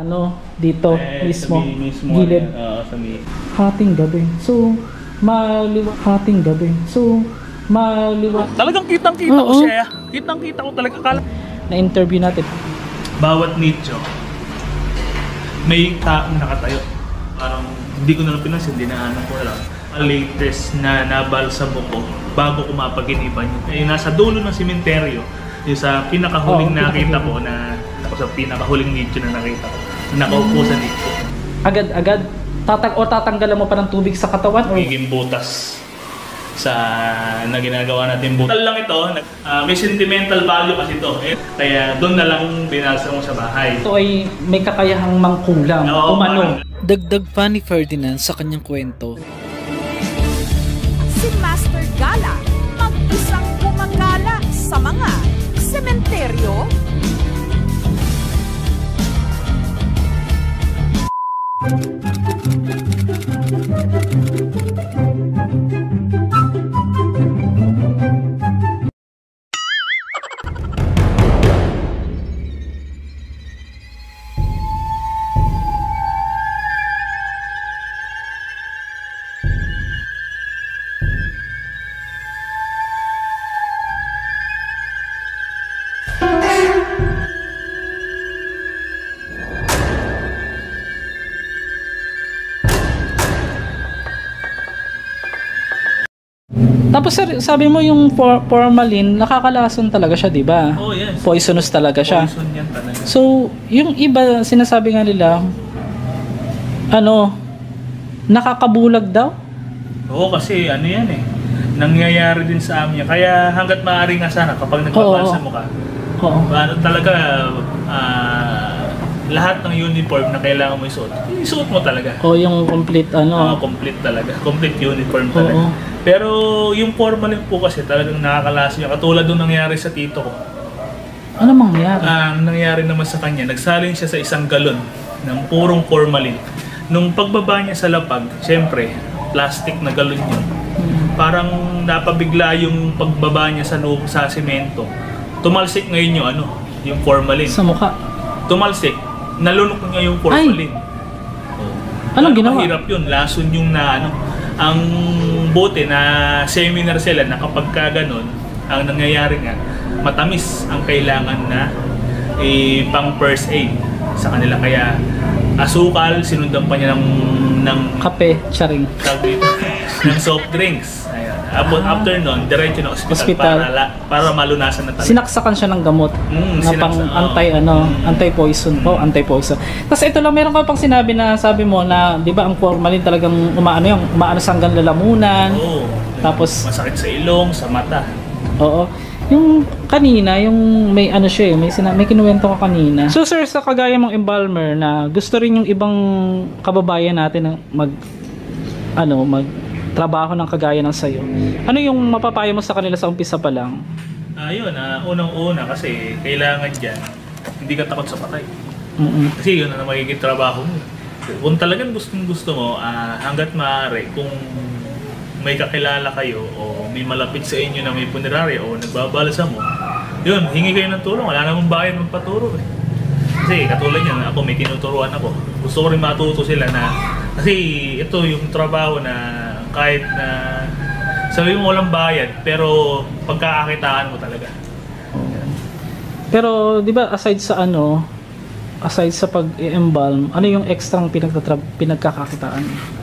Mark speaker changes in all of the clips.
Speaker 1: Ano, dito mismo,
Speaker 2: mismo
Speaker 1: gilid.
Speaker 2: sa may...
Speaker 1: Hating gabi. So, hating gabi. So,
Speaker 2: Talagang kitang-kita ko siya. Kitang-kita ko talaga.
Speaker 1: Na-interview natin.
Speaker 2: Bawat nicho, may taong nakatayo. Parang hindi ko na lang pinansin, dinaanan ko na lang. Ang latest na nabalsamo ko bago ko mapaginipan yun. Eh, nasa dulo ng sementeryo, yung sa pinakahuling nakita ko na sa pinakahuling nicho na nakita ko. Nakaupo sa nicho.
Speaker 1: Agad-agad tatanggalan mo pa ng tubig sa katawan?
Speaker 2: Magiging butas sa na ginagawa natin butas. Lang ito, may sentimental value kasi ito. Kaya doon na lang binasa mo sa bahay.
Speaker 1: Ito ay may kakayahang mangkulang. Umano.
Speaker 3: Dagdag pa ni Ferdinand sa kanyang kwento.
Speaker 4: Si Master Gala, mag-isang gumagala sa mga sementeryo.
Speaker 1: Tapos sir, sabi mo yung formalin, nakakalason talaga siya, di ba?
Speaker 2: Oh, yes.
Speaker 1: Poisonous talaga siya.
Speaker 2: Poison yan talaga.
Speaker 1: So, yung iba, sinasabi nga nila, nakakabulag daw?
Speaker 2: Oo, kasi ano yan eh. Nangyayari din sa amin yan. Kaya hanggat maaari nga sana kapag nagpabalsa mo ka, ano talaga, lahat ng uniform na kailangan mo isuot mo talaga.
Speaker 1: Yung complete
Speaker 2: complete talaga. Complete uniform talaga. Pero yung formalin po kasi talagang nakakalason niya. Katulad nung nangyari sa tito ko.
Speaker 1: Ano mangyari?
Speaker 2: Ang nangyari naman sa kanya, nagsalin siya sa isang galon ng purong formalin. Nung pagbaba niya sa lapag, syempre, plastic na galon yun. Parang napabigla yung pagbaba niya sa semento. Tumalsik ngayon yung formalin.
Speaker 1: Sa mukha?
Speaker 2: Tumalsik. Nalunok niya yung formalin.
Speaker 1: Anong ginawa?
Speaker 2: Mahirap yun. Lason yung ang buti na seminar sila na kapag ka ganun, ang nangyayari nga, matamis ang kailangan na pang first aid sa kanila. Kaya asukal, sinundan pa niya ng
Speaker 1: kape, charing.
Speaker 2: ng soft drinks. Ayan. After nun, diretso na ospital. Para malunasan na talaga.
Speaker 1: Sinaksakan siya ng gamot na pang anti-poison po, anti-poison. Tapos ito lang, meron ka pang sinabi na sabi mo na, di ba ang formalin talagang umaano sa hanggang lalamunan.
Speaker 2: Oo.
Speaker 1: Tapos
Speaker 2: masakit sa ilong, sa mata.
Speaker 1: Oo. Yung kanina, yung may siya may kinuwento ka kanina. So sir, sa kagaya mong embalmer na gusto rin yung ibang kababayan natin na magtrabaho ng kagaya ng sayo. Ano yung mapapayo mo sa kanila sa umpisa pa lang?
Speaker 2: Ayun, unang-una kasi kailangan dyan, hindi ka takot sa patay. Kasi yun na magiging trabaho mo. Kung talagang gusto mo, hanggat maaari, kung may kakilala kayo o may malapit sa inyo na may punerarya o nagbabalsa mo, yun, hingi kayo ng tulong. Wala namang bayad magpaturo eh. Kasi katulad yan, ako may tinuturuan ako. Gusto ko rin matuto sila na, kasi ito yung trabaho na kahit na sabi mo walang bayad, pero pagkakakitaan mo talaga.
Speaker 1: Pero di ba aside sa pag-embalm, ano yung extra pinagkakakitaan?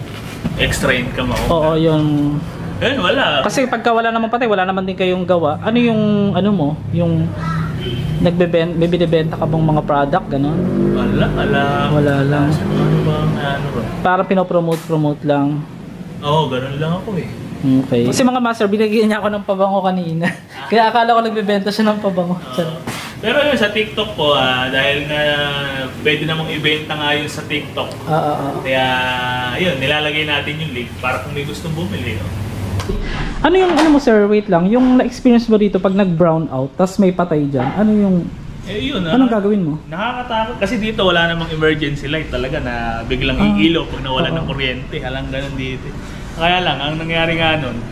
Speaker 2: Extra income ako.
Speaker 1: Oo, yun.
Speaker 2: Wala.
Speaker 1: Kasi pagka wala naman patay, wala naman din kayong gawa. Ano yung yung nagbebenta ka bang mga product ganon? Wala lang.
Speaker 2: Ano ba?
Speaker 1: Para pinopromote lang.
Speaker 2: Oo, ganun lang ako eh.
Speaker 1: Okay. Kasi mga master, binigyan niya ako ng pabango kanina. Kaya akala ko nagbebenta siya ng pabango.
Speaker 2: Pero yun sa TikTok po, dahil na pwede namang ibenta nga yun sa TikTok. Kaya yun, nilalagay natin yung link para kung may gustong bumili.
Speaker 1: Ano yung mo sir, wait lang, yung na-experience mo dito pag nag-brown out, tas may patay dyan, ano yung... anong gagawin mo?
Speaker 2: Nakakatakot kasi dito wala namang emergency light talaga na biglang iilaw pag nawala ng kuryente. Halang ganun dito. Kaya lang, ang nangyari nga nun,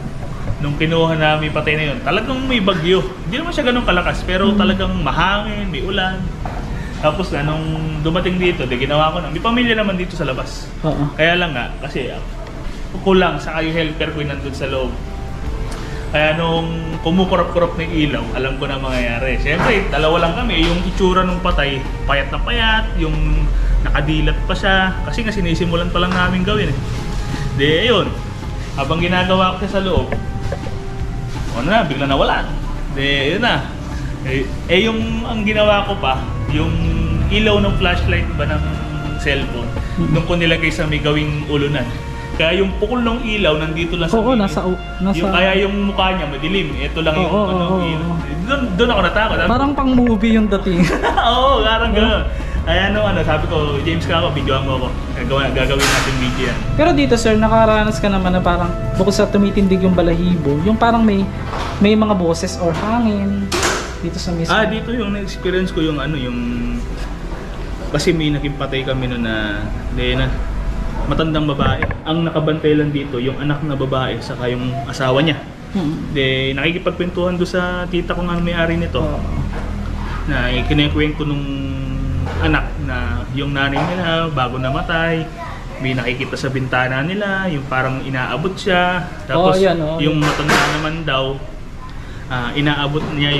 Speaker 2: nung kinuha namin patay na yun, talagang may bagyo. Hindi naman siya ganun kalakas, pero talagang mahangin, may ulan. Tapos na, nung dumating dito, ginawa ko na. May pamilya naman dito sa labas.
Speaker 1: Oo.
Speaker 2: Kaya lang nga, kasi kulang, saka yung helper ko yung nandun sa loob. Kaya nung kumukurap-kurap ng ilaw, alam ko na mangyayari. Siyempre, dalawa lang kami. Yung itsura nung patay, payat na payat, yung nakadilat pa siya. Kasi nga sinisimulan pa lang namin gawin eh. Di, ayun. Habang ginagawa ko siya sa loob, ano na, bigla nawala. Di, yun na. Yung ang ginawa ko pa, yung ilaw ng flashlight ba ng cellphone, nung ko nilagay sa may gawing ulunan. Kaya yung pukol ng ilaw nandito lang sa
Speaker 1: Oo,
Speaker 2: nasa yung, kaya yung mukha niya madilim. Ito lang yung doon ako natakot.
Speaker 1: Parang pang movie yung dating.
Speaker 2: Oo, parang gano'n. Kaya sabi ko, James ka ako, videoan mo ako. Gagawin natin video yan.
Speaker 1: Pero dito sir, nakaranas ka naman na parang bukod sa tumitindig yung balahibo, yung parang may mga boses or hangin dito sa mismo.
Speaker 2: Dito yung experience ko yung kasi may naging patay kami noon na matandang babae. Ang nakabantay lang dito, yung anak na babae, saka yung asawa niya. Nakikipagkwentuhan doon sa tita ko nga may-ari nito. Na kinikwento nung anak na yung nanay nila bago namatay, may nakikita sa bintana nila, yung parang inaabot siya. Tapos yung matanda naman daw, inaabot niya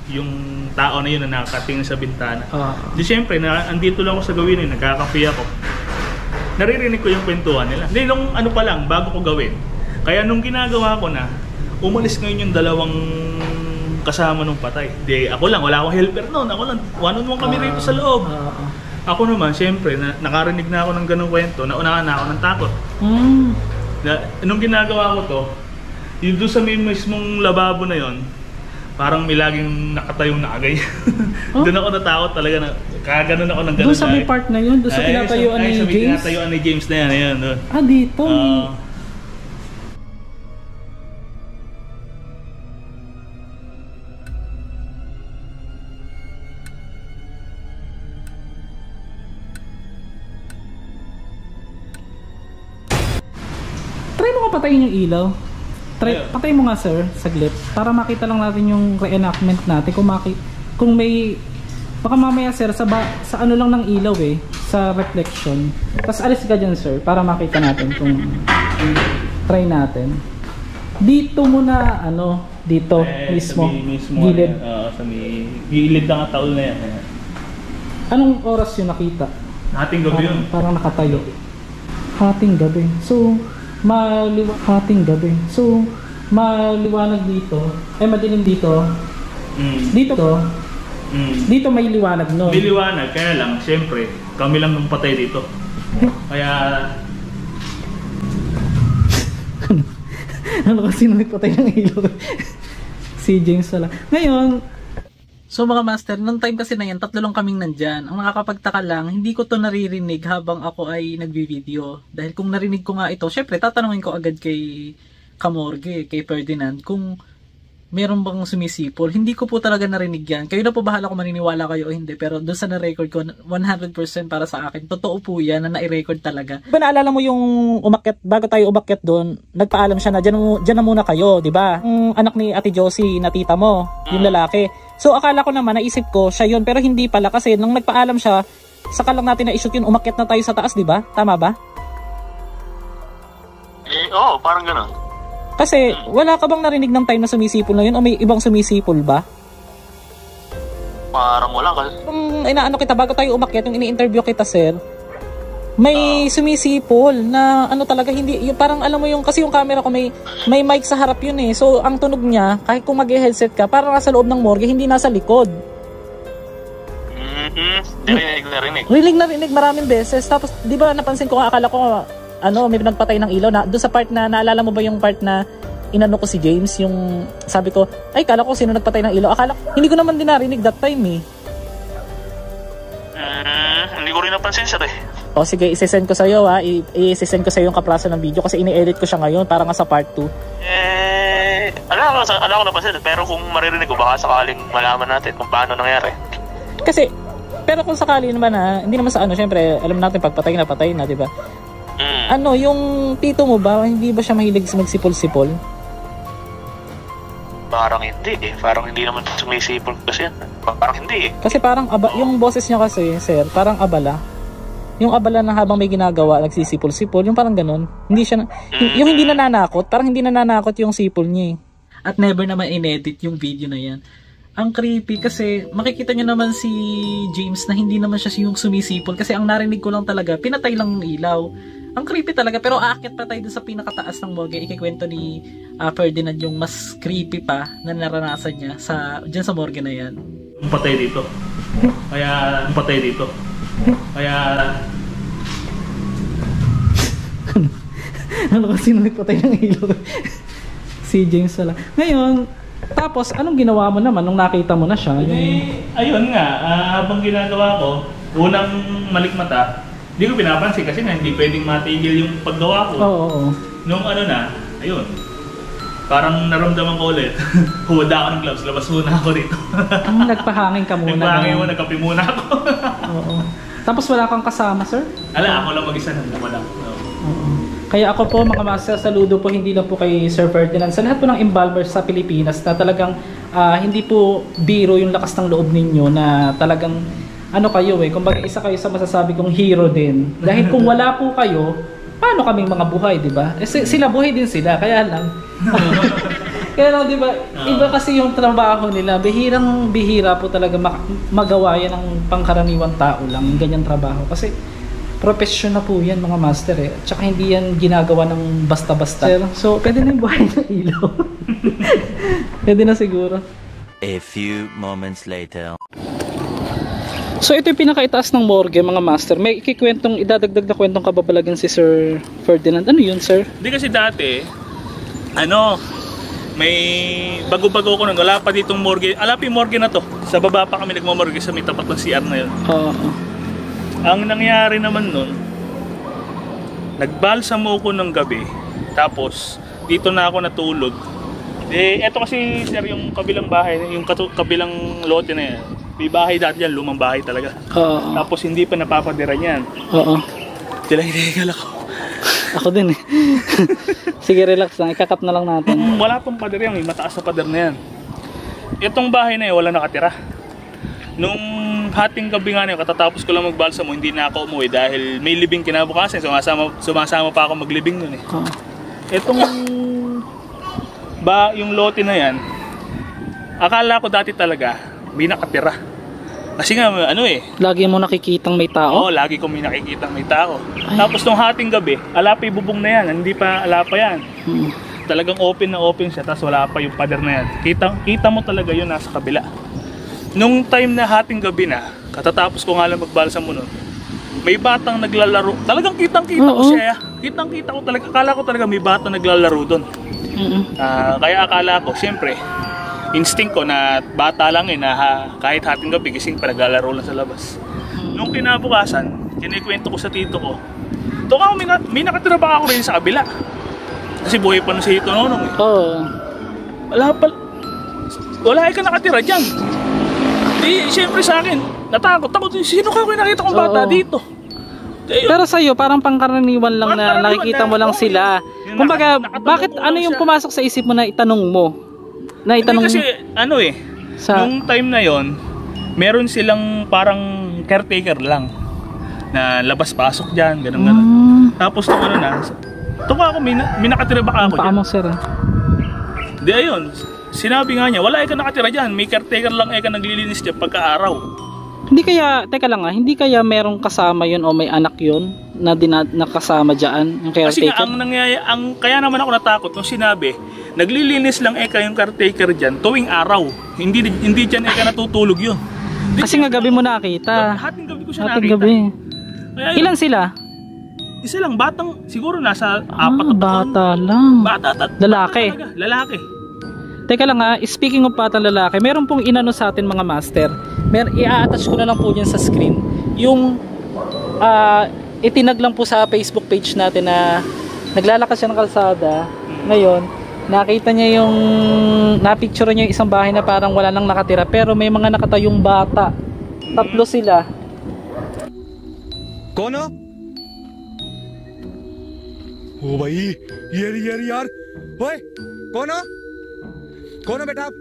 Speaker 2: yung tao na yun na nakatingin sa bintana. Di syempre, andito lang ako sa gawin, nagkakape ako. Naririnig ko yung kwentuhan nila. Hindi, nung pa lang, bago ko gawin. Kaya nung ginagawa ko na, umalis ngayon yung dalawang kasama nung patay. Di, ako lang, wala akong helper noon. Ako lang, one-on-one kami rito sa loob. Ako naman, syempre, nakarinig na ako ng ganung kwento, naunahan na ako ng takot. Nung ginagawa ko to, yung doon sa mismong lababo na yon, parang may laging nakatayong nakagay. Doon ako natakot talaga na kaganon ako ng ganun.
Speaker 1: Doon sa may part na yun? Doon sa tinatayuan ni James?
Speaker 2: Sa tinatayuan ni James na yan. Ayan, doon.
Speaker 1: Dito? Try mo nga patayin yung ilaw. Patay mo nga sir, saglit. Para makita lang natin yung reenactment natin. Kung may... Baka mamaya sir, sa ano lang ng ilaw sa reflection. Tapos alis ka dyan sir, para makita natin kung... Try natin. Dito muna, dito mismo. Gilid.
Speaker 2: Sa may gilid ng taul na yan.
Speaker 1: Anong oras yung nakita?
Speaker 2: Hating gabi yun.
Speaker 1: Parang nakatayo. Hating gabi. So... hating gabi. So, maliwanag dito. Madilim dito. Dito may liwanag no.
Speaker 2: May liwanag, kaya lang, syempre, kami lang nung patay dito. Kaya...
Speaker 1: Ano kasi nagpatay ng ilaw? Si James pala. Ngayon, so mga master, nung time kasi na yan, 3 lang kaming nandyan. Ang nakakapagtaka lang, hindi ko to naririnig habang ako ay nagbi-video. Dahil kung narinig ko nga ito, syempre tatanungin ko agad kay Kamorgue, kay Ferdinand, kung meron bang sumisipol. Hindi ko po talaga narinig yan. Kayo na po bahala kung maniniwala kayo o hindi. Pero doon sa na-record ko, 100% para sa akin. Totoo po yan na na-record talaga. Diba naalala mo yung umakyat, bago tayo umakyat doon, nagpaalam siya na dyan na muna kayo, diba? Anak ni Ate Josie na tita mo, yung lalaki. So akala ko naman, naisip ko siya yun, pero hindi pala kasi nung nagpaalam siya, saka lang natin na-shoot yun, umakyat na tayo sa taas, diba? Tama ba?
Speaker 5: Oo, parang gano'n.
Speaker 1: Kasi wala ka bang narinig ng time na sumisipol na yun o may ibang sumisipol ba?
Speaker 5: Parang wala kasi.
Speaker 1: Inaano kita, bago tayo umakyat, yung ini-interview kita sir, may sumisipol na talaga hindi, yung parang alam mo yung, kasi yung camera ko may mic sa harap yun so ang tunog niya, kahit kung mag-headset ka, parang nasa loob ng morgue, hindi nasa likod. Narinig maraming beses. Tapos di ba napansin ko, akala ko may nagpatay ng ilaw na doon sa part na, naalala mo ba yung part na inano ko si James, yung sabi ko, ay kala ko sino nagpatay ng ilaw, hindi ko naman din narinig that time
Speaker 5: Hindi ko rin napansin siya
Speaker 1: O sige, isesend ko sa'yo isesend ko sa'yo yung kapraso ng video kasi ini-edit ko siya ngayon para nga sa part 2.
Speaker 5: Alam ko napansin, pero kung maririnig ko baka sakaling malaman natin kung paano nangyari.
Speaker 1: Kasi, pero kung sakali naman hindi naman sa syempre, alam natin pagpatay na, di ba? Yung tito mo ba, hindi ba siya mahilig magsipol-sipol?
Speaker 5: Parang hindi eh. Parang hindi naman sumisipol kasi yan. Parang hindi eh.
Speaker 1: Kasi parang yung boses niya kasi, sir, parang abala. Yung abala na habang may ginagawa, nagsisipol-sipol, yung parang ganun. Hindi siya, yung hindi nananakot, parang hindi nananakot yung sipol niya eh. At never naman inedit yung video na yan. Ang creepy kasi makikita niyo naman si James na hindi naman siya yung sumisipol kasi ang narinig ko lang talaga, pinatay lang ng ilaw. Ang creepy talaga, pero aakyat pa tayo dun sa pinakataas ng morgue. Ikikwento ni Ferdinand yung mas creepy pa na naranasan niya dyan sa morgue na yan.
Speaker 2: Patay dito. Kaya patay dito. Kaya
Speaker 1: ano kasi nagpatay ng ilaw? Si James pala. Ngayon, tapos anong ginawa mo naman nung nakita mo na siya?
Speaker 2: Ayun nga, habang ginagawa ko, unang malikmata, hindi ko pinapansin kasi nga hindi pwedeng matigil yung paggawa ko.
Speaker 1: Oo.
Speaker 2: Nung ano na, ayun, parang naramdaman ko ulit. Huwada ako ng gloves, labas muna ako dito.
Speaker 1: Nagpahangin ka muna.
Speaker 2: Nagpahangin muna, nagkape muna ako.
Speaker 1: Oo. Tapos wala kang kasama, sir?
Speaker 2: Ako lang mag-isa nang wala.
Speaker 1: Oo. Kaya ako po mga master, saludo po hindi lang po kay Sir Ferdinand, sa lahat po ng embalmers sa Pilipinas na talagang hindi po biro yung lakas ng loob ninyo na talagang ano kayo kumbaga isa kayo sa masasabi kong hero din. Dahil kung wala po kayo, paano kaming mga buhay, di ba? Sila buhay din sila, kaya lang. Kaya lang, di ba? Iba kasi yung trabaho nila. Bihira po talaga magawa yan ng pangkaraniwang tao lang, ganyang trabaho. Kasi profession na po yan mga master eh. Tsaka hindi yan ginagawa ng basta-basta. So, pwede na yung buhay ng ilaw. Pwede na siguro.
Speaker 6: A few moments later.
Speaker 1: So, ito yung pinakaitaas ng morgue mga master. May idadagdag na kwentong kababalagan si Sir Ferdinand. Ano yun, sir?
Speaker 2: Hindi kasi dati, may bago-bago ko nung wala pa ditong morgue. Alapin morgue na to. Sa baba pa kami nagmamorgue sa may tapat ng CR na yun. Ang nangyari naman nun, nagbalsamo ko ng gabi, tapos dito na ako natulog. Eto kasi sir yung kabilang bahay, yung kabilang lote na yan. May bahay dati yan, lumang bahay talaga. Tapos hindi pa napapadira niyan. Tilang-tilang ako.
Speaker 1: Ako din eh. Sige, relax lang. Ikakat na lang natin.
Speaker 2: Wala pang pader yan, may mataas na pader na yan. Itong bahay na yan, wala nakatira. Nung hating gabi nga na katatapos ko lang magbalsamo, hindi na ako umuwi dahil may libing kinabukasan. Sumasama pa ako maglibing nun eh. Itong yung lote na yan, akala ko dati talaga may nakatira. Kasi nga
Speaker 1: lagi mo nakikitang may tao?
Speaker 2: Oo, lagi ko may nakikitang may tao. Tapos nung hating gabi, alapay bubong na yan, hindi pa alapa yan. Talagang open na open siya, tapos wala pa yung pader na yan. Kita mo talaga yun nasa kabila. Nung time na hating gabi na, katatapos ko nga lang magbalsamo nun, may batang naglalaro. Talagang kitang-kita ko siya. Kitang-kita ko talaga. Akala ko talaga may batang naglalaro doon. Kaya akala ko, siyempre, instinct ko na bata lang kahit hating gabi, gising pa naglalaro lang sa labas. Nung kinabukasan, kinikwento ko sa tito ko, may nakatira ba ako rin sa kabila? Kasi buhay pa na si Tito Nonong eh. Wala ka nakatira dyan. Siyempre sa akin, natakot ako. Sino ka nakita kong bata dito?
Speaker 1: Pero sa'yo, parang pangkaraniwan lang na nakikita mo lang sila. Kumbaga, bakit ano yung pumasok sa isip mo na itanong mo?
Speaker 2: Kasi nung time na yon, meron silang parang caretaker lang na labas-pasok dyan, ganun. Tapos nung ako, may nakatira ba ako dyan?
Speaker 1: Paano sir?
Speaker 2: Di ayun, sinabi nga niya, wala ka nakatira dyan, may caretaker lang ka naglilinis dyan pagka-araw.
Speaker 1: Hindi kaya, teka lang hindi kaya merong kasama yun o may anak yun na nakasama dyan, yung caretaker?
Speaker 2: Kasi nga, kaya naman ako natakot nung sinabi, naglilinis lang yung caretaker dyan tuwing araw. Hindi dyan natutulog yun.
Speaker 1: Kasi nga gabi mo nakita.
Speaker 2: Hating gabi ko siya
Speaker 1: nakita.
Speaker 2: Gabi.
Speaker 1: Ilan sila?
Speaker 2: Isa lang, batang, siguro nasa 4 na
Speaker 1: bata lang. Lalaki?
Speaker 2: Lalaki.
Speaker 1: Teka lang speaking of batang lalaki, meron pong inano sa atin mga master. I-attach ko na lang po dyan sa screen. Yung itinag lang po sa Facebook page natin na naglalakas siya ng kalsada. Ngayon, nakita niya napicture niya yung isang bahay na parang wala nang nakatira pero may mga nakatayong bata. 3 sila.
Speaker 7: Kono? ओ भाई ये यार ओए कौन हो कौन हो बेटा आप?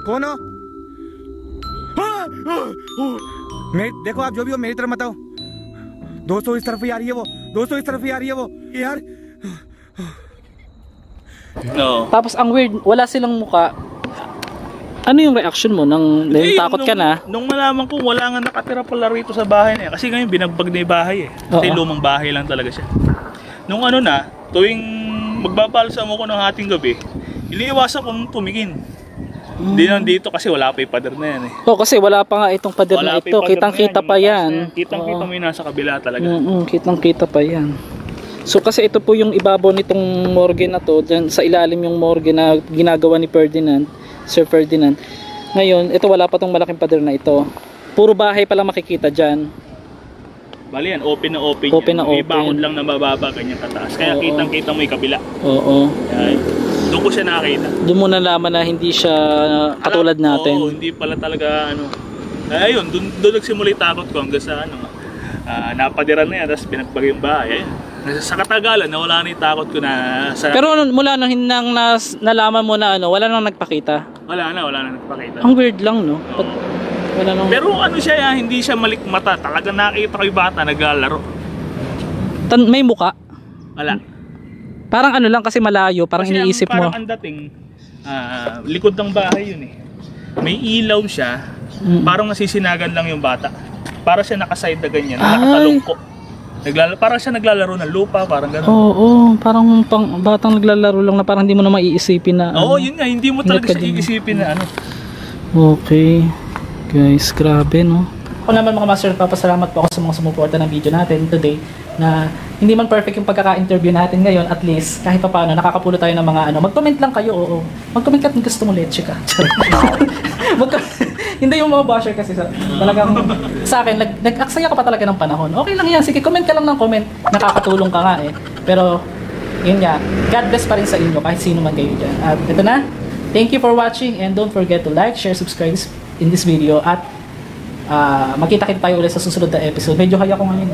Speaker 7: कौन हो? देखो आप जो भी हो मेरी तरफ मत आओ. दोस्तों इस तरफ ही आ रही है वो. दोस्तों इस तरफ ही आ रही है वो. यार.
Speaker 2: No.
Speaker 1: Tapos ang weird, wala silang muka. Ano yung reaction mo nang takot ka na?
Speaker 2: Nung malaman ko wala nga nakatira pala rito sa bahay na yan. Kasi ngayon binagbag na yung bahay eh. Kasi lumang bahay lang talaga siya. Nung ano na, tuwing magbabalsa mo ko ng ating gabi, iniiwasan kong tumingin. Hindi nandito kasi wala pa yung pader na yan eh.
Speaker 1: Kasi wala pa nga itong pader na ito. Kitang-kita pa yan.
Speaker 2: Kitang-kita mo yung nasa kabila talaga.
Speaker 1: Kitang-kita pa yan. So kasi ito po yung ibabaw nitong morgue na to, dyan sa ilalim yung morgue na ginagawa ni Ferdinand, Sir Ferdinand. Ngayon, ito wala pa tong malaking pader na ito. Puro bahay pala makikita dyan.
Speaker 2: Bali yan, open na open,
Speaker 1: open
Speaker 2: yan.
Speaker 1: Na
Speaker 2: may
Speaker 1: open.
Speaker 2: bakod lang na mababa, ganyan kataas. Kaya kitang-kita mo yung kabila.
Speaker 1: Oo.
Speaker 2: Yan. Doon ko siya nakita.
Speaker 1: Doon mo nalaman na hindi siya katulad natin.
Speaker 2: Oo, hindi pala talaga ano. Ayun, doon nagsimula yung takot ko hanggang sa ano. Napadiran na yan, tapos binagbag yung bahay. Sa katagalan, nawala na yung takot ko na sa...
Speaker 1: Pero mula nang nalaman mo na ano, wala nang nagpakita?
Speaker 2: Wala na nagpakita.
Speaker 1: Ang weird lang, no? Wala nang...
Speaker 2: Pero ano siya, hindi siya malikmata. Talagang nakita ko yung bata, naglalaro.
Speaker 1: May muka?
Speaker 2: Wala.
Speaker 1: Parang ano lang kasi malayo, parang
Speaker 2: kasi
Speaker 1: iniisip mo.
Speaker 2: Parang ang dating, likod ng bahay yun eh. May ilaw siya, parang nasisinagan lang yung bata. Para siya nakaside na ganyan, nakatalungko. Parang siya naglalaro ng lupa, parang gano'n.
Speaker 1: Oo, parang batang naglalaro lang na parang hindi mo na maiisipin na
Speaker 2: Oo, yun nga, hindi mo talaga siya iisipin na ano.
Speaker 1: Okay. Guys, grabe no. Ako naman mga master, papasalamat po ako sa mga sumuporta ng video natin today na hindi man perfect yung pagkaka-interview natin ngayon, at least kahit pa paano nakakapulo tayo ng mga ano. Mag-comment lang kayo, oo. Mag-comment ka kung gusto mo leche ka. Hindi yung mga basher kasi talagang sa akin, nag-aksaya ka pa talaga ng panahon. Okay lang yan, sige, comment ka lang ng comment. Nakakatulong ka nga eh. Pero, yun nga, God bless pa rin sa inyo kahit sino man kayo dyan. At ito na, thank you for watching and don't forget to like, share, subscribe in this video. At magkita-kita tayo ulit sa susunod na episode. Medyo haya ko ngayon.